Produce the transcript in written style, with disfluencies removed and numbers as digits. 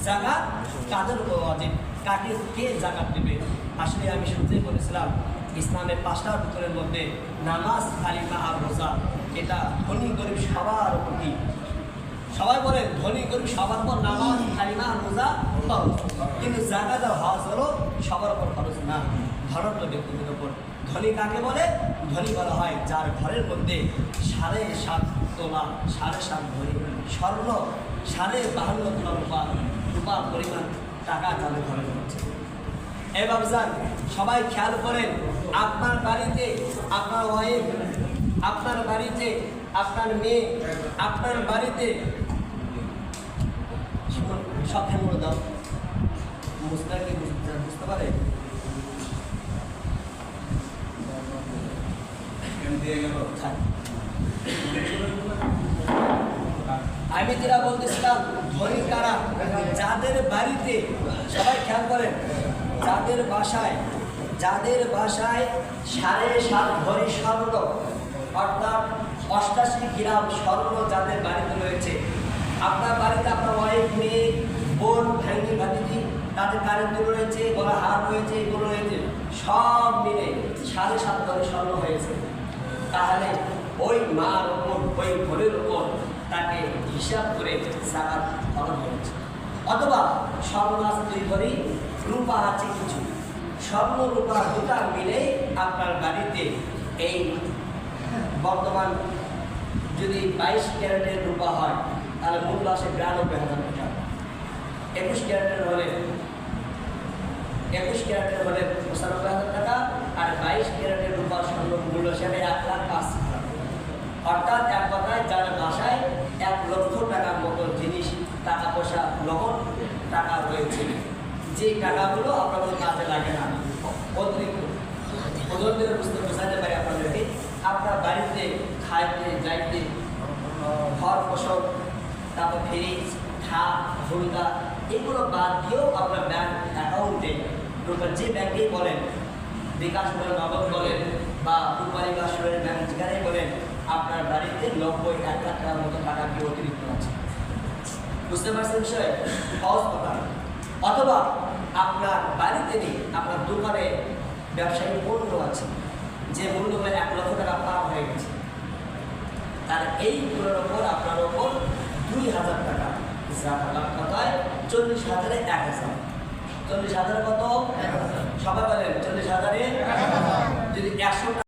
জাকাত কাদের উপর ওয়াজিব, কাকে কে জাকাত দেবে? আসলে আমি শুরুতেই বলেছিলাম ইসলামের 5টা রুকনের মধ্যে নামাজ, কালিমা আর রোজা, এটা ধনী গরিব সবার উপর কি? সবাই বলেন ধনী গরিব সবার উপর নামাজ, কালিমা আর রোজা ফরজ, কিন্তু জাকাত আর হজ হলো সবার উপর ফরজ না, ধনাঢ্য ব্যক্তিদের উপর। ধনী কাকে বলে? ধনী বলা হয় যার ঘরের মধ্যে 7.5 তোলা 7.5 ভরি স্বর্ণ, 52 তোলা রূপা পরিমাণ টাকা তাদের ঘরে রয়েছে। এই বাবজান সবাই খেয়াল করেন, আপনার বাড়িতে আপনার ওয়াইফ, আপনার বাড়িতে আপনার মেয়ে, আপনার বাড়িতে সব ফ্যামিলি দাও মুস্তাকে বুঝতে পারে। আমি যেটা বলতেছিলাম ধনী কারা? যাদের বাড়িতে, সবাই খেয়াল করেন, যাদের বাসায় 7.5 ভরি স্বর্ণ অর্থাৎ 88 গ্রাম স্বর্ণ যাদের বাড়িতে রয়েছে, আপনার বাড়িতে আপনার ওয়াইফ, মেয়ে, বোন, ভাইনি, ভাতিজি, তাদের কারেন্ট রয়েছে, গলা হার রয়েছে, এগুলো রয়েছে, সব মিলে 7.5 ভরি স্বর্ণ হয়েছে। তাহলে ওই মার উপর, ওই বোনের উপর তাকে হিসাব করে জাকাত ফরজ হয়েছে। অথবা স্বর্ণ আছে 2 ভরি, রূপা আছে কিছু, স্বর্ণ রূপা দুটা মিলে আপনার বাড়িতে এই বর্তমান যদি 22 ক্যারেটের রূপা হয় তাহলে মূল্য আসে 92,000 টাকা। 21 ক্যারেটের হলে 95,000 টাকা, আর 22 ক্যারেটের রূপা স্বর্ণ মূল্য হিসাবে 1,05,000। অর্থাৎ এক কথায় যার বাসায় 1 লক্ষ টাকার মতো জিনিস, টাকা পয়সা, নগদ টাকা রয়েছে, যে টাকাগুলো আপনাদের কাজে লাগে না, অতিরিক্ত ওজনের বোঝাতে পারি আপনাদেরকে, আপনার বাড়িতে খাইতে যাইতে ঘর ফসল, তারপর ফ্রিজ, খাট, হুন্ডা, এগুলো বাদ দিয়েও আপনার ব্যাংক অ্যাকাউন্টে, যে ব্যাংকেই বলেন, বিকাশ বলেন, নগদ বলেন, বা রূপালী বা সুরের ব্যাংক যেখানেই বলেন, আপনার বাড়িতে 90-1 লাখ টাকার মতো টাকা কি অতিরিক্ত আছে। বুঝতে পারছেন বিষয়? সহজ কথা। অথবা আপনার বাড়িতে নেই, আপনার দোকানে ব্যবসায়িক পণ্য আছে, যে মূল্য 1 লক্ষ টাকা পার হয়ে গেছে, তার এই পুরোর ওপর আপনার ওপর 2,000 টাকা জাকাত। কথায় 40,000-এ 1,000, 40,000 কত? সবাই বলেন 40,000-এ যদি 100